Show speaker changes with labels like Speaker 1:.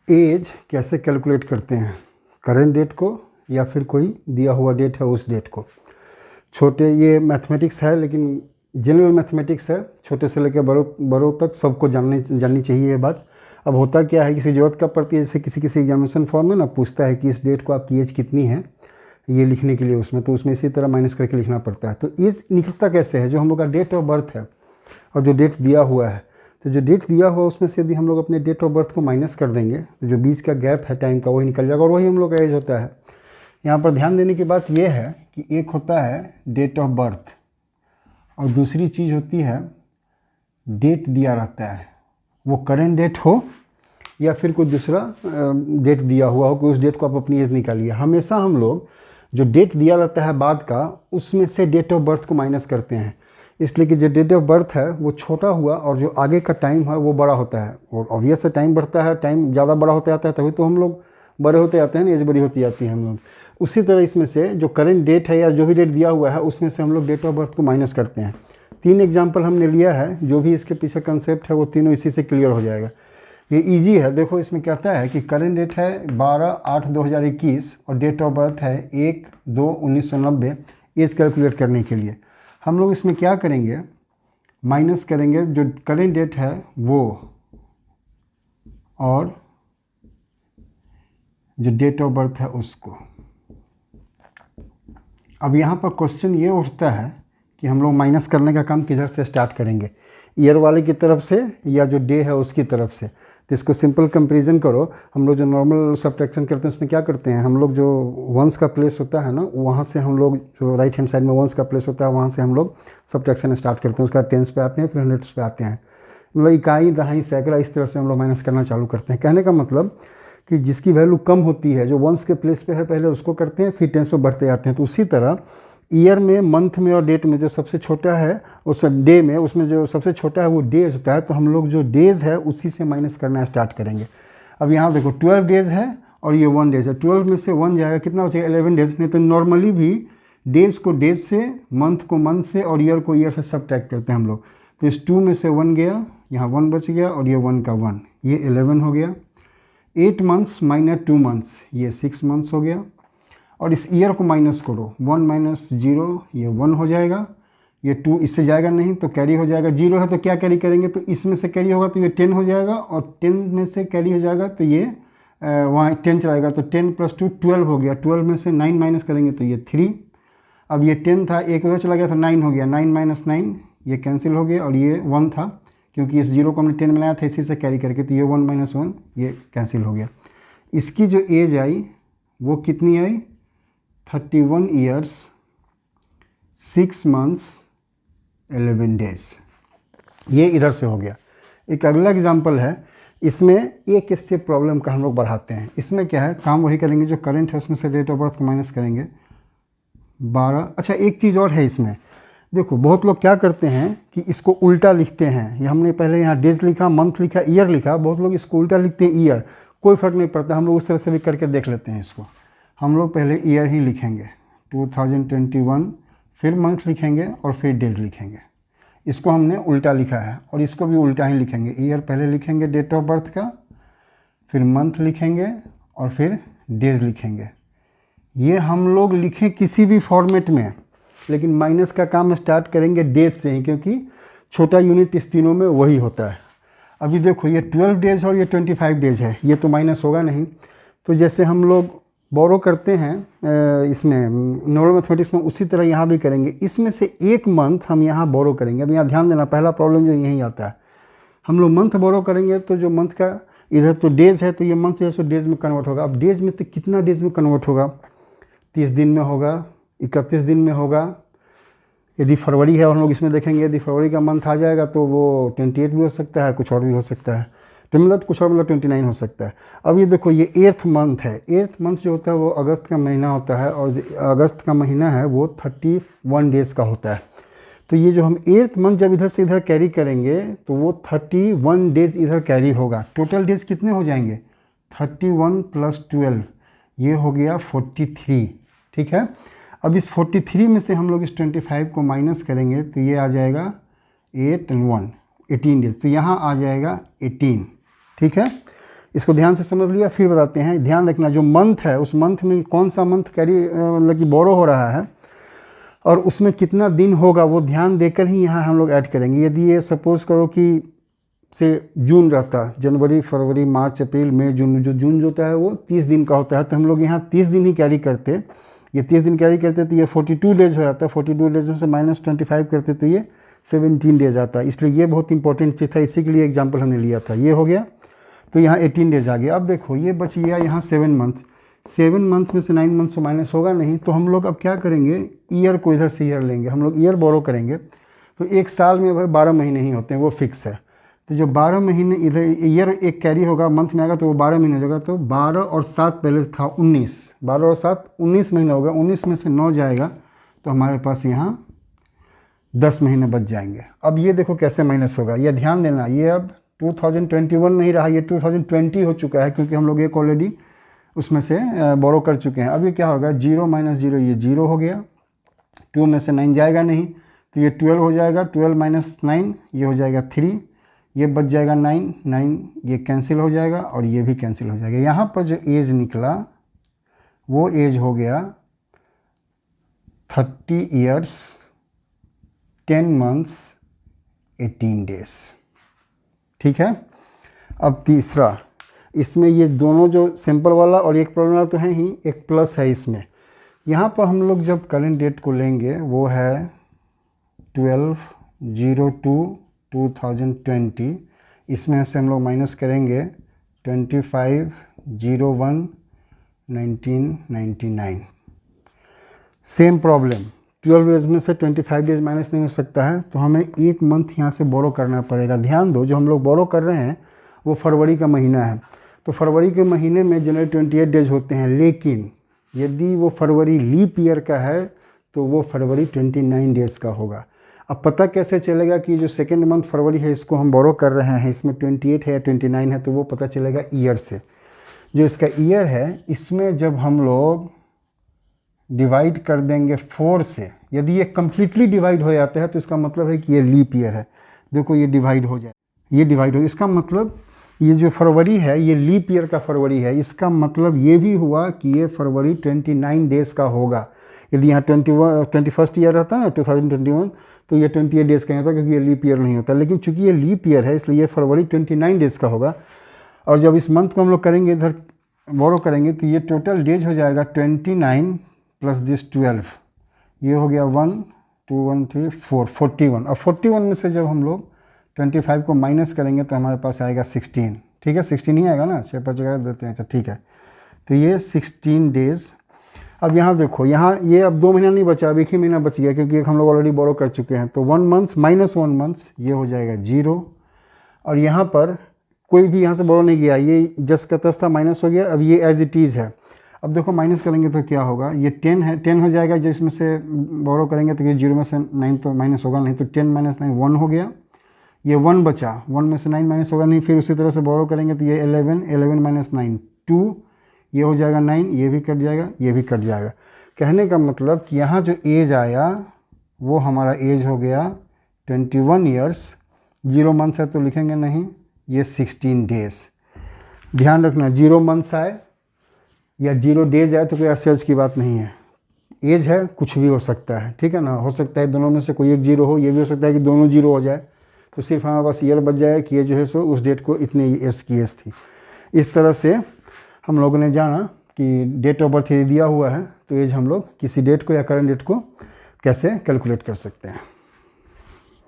Speaker 1: As कैसे calculate करते हैं, करेंट डेट को या फिर कोई दिया हुआ डेट है उस डेट को। छोटे, ये मैथमेटिक्स है लेकिन जनरल मैथमेटिक्स है, छोटे से लेकर बड़ों तक सबको जाननी चाहिए ये बात। अब होता क्या है, किसी ज़रूरत कब पड़ती है, जैसे किसी एग्जामिनेशन फॉर्म में ना पूछता है कि इस डेट को आपकी एज कितनी है, ये लिखने के लिए उसमें, तो उसमें इसी तरह माइनस करके लिखना पड़ता है। तो एज निकलता कैसे है, जो हम लोग का डेट ऑफ बर्थ है और जो डेट दिया हुआ है, तो जो डेट दिया हुआ उसमें से यदि हम लोग अपने डेट ऑफ बर्थ को माइनस कर देंगे तो जो बीच का गैप है टाइम का वही निकल जाएगा और वही हम लोग का एज होता है। यहाँ पर ध्यान देने की बात यह है कि एक होता है डेट ऑफ बर्थ और दूसरी चीज़ होती है डेट दिया रहता है, वो करेंट डेट हो या फिर कोई दूसरा डेट दिया हुआ हो कि उस डेट को आप अपनी एज निकालिए। हमेशा हम लोग जो डेट दिया रहता है बाद का उसमें से डेट ऑफ बर्थ को माइनस करते हैं, इसलिए कि जो डेट ऑफ बर्थ है वो छोटा हुआ और जो आगे का टाइम है वो बड़ा होता है। और ऑब्वियस है टाइम बढ़ता है, टाइम ज़्यादा बड़ा होता जाता है, तभी तो हम लोग बड़े होते जाते हैं ना, एज बड़ी होती जाती है हम लोग। उसी तरह इसमें से जो करेंट डेट है या जो भी डेट दिया हुआ है उसमें से हम लोग डेट ऑफ बर्थ को माइनस करते हैं। 3 एग्जाम्पल हमने लिया है, जो भी इसके पीछे कंसेप्ट है वो तीनों इसी से क्लियर हो जाएगा। ये इजी है। देखो इसमें कहता है कि करेंट डेट है 12/8/2021 और डेट ऑफ बर्थ है 1/2/1990 एज कैलकुलेट करने के लिए। हम लोग इसमें क्या करेंगे, माइनस करेंगे जो करेंट डेट है वो और जो डेट ऑफ बर्थ है उसको। अब यहाँ पर क्वेश्चन ये उठता है कि हम लोग माइनस करने का काम किधर से स्टार्ट करेंगे, ईयर वाले की तरफ से या जो डे है उसकी तरफ से। तो इसको सिंपल कंपैरिजन करो। हम लोग जो नॉर्मल सब्ट्रैक्शन करते हैं उसमें क्या करते हैं, हम लोग जो वंस का प्लेस होता है ना, वहाँ से हम लोग जो राइट हैंड साइड में वंस का प्लेस होता है वहाँ से हम लोग सब्ट्रैक्शन स्टार्ट करते हैं, उसका टेंस पे आते हैं फिर हंड्रेड्स पे आते हैं, मतलब इकाई दहाई सैकड़ा इस तरह से हम लोग माइनस करना चालू करते हैं। कहने का मतलब कि जिसकी वैल्यू कम होती है, जो वंस के प्लेस पे है पहले उसको करते हैं फिर टेंस पे बढ़ते जाते हैं। तो उसी तरह ईयर में, मंथ में और डेट में जो सबसे छोटा है उस डे में, उसमें जो सबसे छोटा है वो डेज होता है, तो हम लोग जो डेज है उसी से माइनस करना स्टार्ट करेंगे। अब यहाँ देखो 12 डेज है और ये 1 डेज है, 12 में से 1 जाएगा, कितना हो जाएगा 11 डेज। नहीं तो नॉर्मली भी डेज को डेज से, मंथ को मंथ से और ईयर को ईयर से सब्ट्रैक्ट करते हैं हम लोग। तो इस 2 में से 1 गया, यहाँ 1 बच गया और ये 1 का 1, ये 11 हो गया। 8 मंथ्स माइनस 2 मंथ्स, ये 6 मंथ्स हो गया। और इस ईयर को माइनस करो, 1 - 0 ये 1 हो जाएगा, ये 2 इससे जाएगा नहीं तो कैरी हो जाएगा। 0 है तो क्या कैरी करेंगे, तो इसमें से कैरी होगा तो ये 10 हो जाएगा और 10 में से कैरी हो जाएगा तो ये वहाँ 10 चलाएगा, तो 10 + 2 12 हो गया। 12 में से 9 माइनस करेंगे तो ये 3। अब ये 10 था, एक उधर चला गया था, 9 हो गया, 9 - 9 ये कैंसिल हो गया और ये 1 था, क्योंकि इस 0 को हमने 10 बनाया था इसी से कैरी करके, तो ये 1 - 1 ये कैंसिल हो गया। इसकी जो एज आई वो कितनी आई, 31 ईयर्स 6 मंथ्स 11 डेज, ये इधर से हो गया। एक अगला एग्जांपल है, इसमें एक स्टेप प्रॉब्लम का हम लोग बढ़ाते हैं। इसमें क्या है, काम वही करेंगे जो करंट है उसमें से डेट ऑफ बर्थ को माइनस करेंगे 12। अच्छा एक चीज़ और है इसमें, देखो बहुत लोग क्या करते हैं कि इसको उल्टा लिखते हैं। ये हमने पहले यहाँ डेज लिखा, मंथ लिखा, ईयर लिखा, बहुत लोग इसको उल्टा लिखते हैं ईयर। कोई फ़र्क नहीं पड़ता, हम लोग उस तरह से भी करके देख लेते हैं इसको। हम लोग पहले ईयर ही लिखेंगे 2021, फिर मंथ लिखेंगे और फिर डेज लिखेंगे। इसको हमने उल्टा लिखा है और इसको भी उल्टा ही लिखेंगे। ईयर पहले लिखेंगे डेट ऑफ बर्थ का, फिर मंथ लिखेंगे और फिर डेज लिखेंगे। ये हम लोग लिखें किसी भी फॉर्मेट में, लेकिन माइनस का काम स्टार्ट करेंगे डेज से ही, क्योंकि छोटा यूनिट इस तीनों में वही होता है। अभी देखो ये 12 डेज और ये 25 डेज है, ये तो माइनस होगा नहीं। तो जैसे हम लोग बोरो करते हैं इसमें नॉर्मल मैथमेटिक्स में, उसी तरह यहाँ भी करेंगे। इसमें से एक मंथ हम यहाँ बोरो करेंगे। अब यहाँ ध्यान देना, पहला प्रॉब्लम जो यही आता है, हम लोग मंथ बोरो करेंगे तो जो मंथ का इधर तो डेज है तो ये मंथ जो है सो डेज में कन्वर्ट होगा। अब डेज में तो कितना डेज में कन्वर्ट होगा, 30 दिन में होगा, 31 दिन में होगा। यदि फरवरी है और हम लोग इसमें देखेंगे, यदि फरवरी का मंथ आ जाएगा तो वो 28 भी हो सकता है, कुछ और भी हो सकता है, तो मतलब कुछ और मतलब 29 हो सकता है। अब ये देखो ये 8th मंथ है, 8th मंथ जो होता है वो अगस्त का महीना होता है और अगस्त का महीना है वो 31 डेज़ का होता है। तो ये जो हम 8th मंथ जब इधर से इधर कैरी करेंगे तो वो 31 डेज़ इधर कैरी होगा। टोटल डेज़ कितने हो जाएंगे, 31 + 12 ये हो गया 43, ठीक है। अब इस 43 में से हम लोग इस 25 को माइनस करेंगे तो ये आ जाएगा 8 और 1 18 डेज, तो यहाँ आ जाएगा 18, ठीक है। इसको ध्यान से समझ लिया, फिर बताते हैं। ध्यान रखना जो मंथ है उस मंथ में कौन सा मंथ कैरी मतलब कि बोरो हो रहा है और उसमें कितना दिन होगा वो ध्यान देकर ही यहाँ हम लोग ऐड करेंगे। यदि ये सपोज़ करो कि से जून रहता, जनवरी फरवरी मार्च अप्रैल मई जून, जो जून जो होता है वो 30 दिन का होता है, तो हम लोग यहाँ 30 दिन ही कैरी करते। ये 30 दिन कैरी करते तो ये 42 डेज हो जाता है। 42 डेज में से -25 करते तो ये 17 डेज आता है। इसलिए ये बहुत इंपॉर्टेंट चीज़ था, इसी के लिए एग्जाम्पल हमने लिया था। ये हो गया, तो यहाँ 18 डेज आ गया। अब देखो ये बच गया यहाँ 7 मंथ। 7 मंथ में से 9 मंथ से माइनस होगा नहीं, तो हम लोग अब क्या करेंगे, ईयर को इधर से ईयर लेंगे, हम लोग ईयर बोरो करेंगे। तो एक साल में भाई 12 महीने ही होते हैं, वो फिक्स है। तो जो 12 महीने इधर ईयर एक कैरी होगा, मंथ में आएगा तो वो 12 महीने हो जाएगा। तो 12 और 7 पहले था 19, 12 और 7 19 महीने होगा। 19 में से 9 जाएगा तो हमारे पास यहाँ 10 महीने बच जाएंगे। अब ये देखो कैसे माइनस होगा, ये ध्यान देना। ये अब 2021 नहीं रहा, ये 2020 हो चुका है, क्योंकि हम लोग एक ऑलरेडी उसमें से बोरो कर चुके हैं। अब ये क्या होगा, 0 - 0 ये 0 हो गया। 2 में से 9 जाएगा नहीं तो ये 12 हो जाएगा। 12 - 9 ये हो जाएगा 3, ये बच जाएगा 9, 9 ये कैंसिल हो जाएगा और ये भी कैंसिल हो जाएगा। यहाँ पर जो एज निकला वो एज हो गया 30 ईयर्स 10 मंथ्स 18 डेज। ठीक है। अब तीसरा, इसमें ये दोनों जो सिंपल वाला और एक प्रॉब्लम वाला तो है ही, एक प्लस है इसमें। यहाँ पर हम लोग जब करंट डेट को लेंगे वो है 12/02/2020। इसमें से हम लोग माइनस करेंगे 25/01/1999। सेम प्रॉब्लम, 12 डेज में से 25 डेज माइनस नहीं हो सकता है, तो हमें एक मंथ यहाँ से बोरो करना पड़ेगा। ध्यान दो, जो हम लोग बोरो कर रहे हैं वो फरवरी का महीना है, तो फरवरी के महीने में जनरली 28 डेज होते हैं। लेकिन यदि वो फरवरी लीप ईयर का है तो वो फरवरी 29 डेज का होगा। अब पता कैसे चलेगा कि जो सेकेंड मंथ फरवरी है इसको हम बोरो कर रहे हैं, इसमें 28 है या 29 है, तो वो पता चलेगा ईयर से। जो इसका ईयर है इसमें जब हम लोग डिवाइड कर देंगे 4 से, यदि ये कम्प्लीटली डिवाइड हो जाता है तो इसका मतलब है कि ये लीप ईयर है। देखो ये डिवाइड हो जाए, ये डिवाइड हो, इसका मतलब ये जो फरवरी है ये लीप ईयर का फरवरी है। इसका मतलब ये भी हुआ कि ये फरवरी 29 डेज़ का होगा। यदि यहाँ 21st ईयर रहता है ना 2021, तो ये 28 डेज़ का होता है, क्योंकि ये लीप ईयर नहीं होता। लेकिन चूंकि ये लीप ईयर है इसलिए ये फरवरी 29 डेज़ का होगा। और जब इस मंथ को हम लोग करेंगे, इधर बोरो करेंगे, तो ये टोटल डेज हो जाएगा 29 प्लस दिस 12, ये हो गया 1 2 1 3 4 41। और 41 में से जब हम लोग 25 को माइनस करेंगे तो हमारे पास आएगा 16। ठीक है, 16 ही आएगा ना, 6 5 11 देते हैं, अच्छा ठीक है। तो ये 16 डेज़। अब यहाँ देखो, यहाँ ये अब 2 महीना नहीं बचा, अब एक ही महीना बच गया, क्योंकि एक हम लोग ऑलरेडी बोरो कर चुके हैं। तो 1 मंथ -1 मंथ ये हो जाएगा 0। और यहाँ पर कोई भी यहाँ से बोरो नहीं गया, ये जस्ट का तस था, माइनस हो गया। अब ये एज इट इज़ है। अब देखो माइनस करेंगे तो क्या होगा, ये 10 है, 10 हो जाएगा। जब इसमें से बोरो करेंगे तो ये 0 में से 9 तो माइनस होगा नहीं, तो 10 - 9 1 हो गया। ये 1 बचा, 1 में से 9 माइनस होगा नहीं, फिर उसी तरह से बोरो करेंगे तो ये 11 11 - 9 2, ये हो जाएगा 9, ये भी कट जाएगा, ये भी कट जाएगा। कहने का मतलब कि यहाँ जो एज आया वो हमारा एज हो गया 21 ईयर्स। 0 मंथ है तो लिखेंगे नहीं, ये 16 डेज। ध्यान रखना, 0 मंथ्स आए या 0 डेज आए तो कोई आश्चर्य की बात नहीं है। एज है, कुछ भी हो सकता है, ठीक है ना। हो सकता है दोनों में से कोई एक 0 हो, ये भी हो सकता है कि दोनों 0 हो जाए, तो सिर्फ हमारे पास ईयर बच जाए कि ये जो है सो उस डेट को इतने ईयर्स की एज थी। इस तरह से हम लोगों ने जाना कि डेट ऑफ बर्थ दिया हुआ है तो एज हम लोग किसी डेट को या करंट डेट को कैसे कैलकुलेट कर सकते हैं।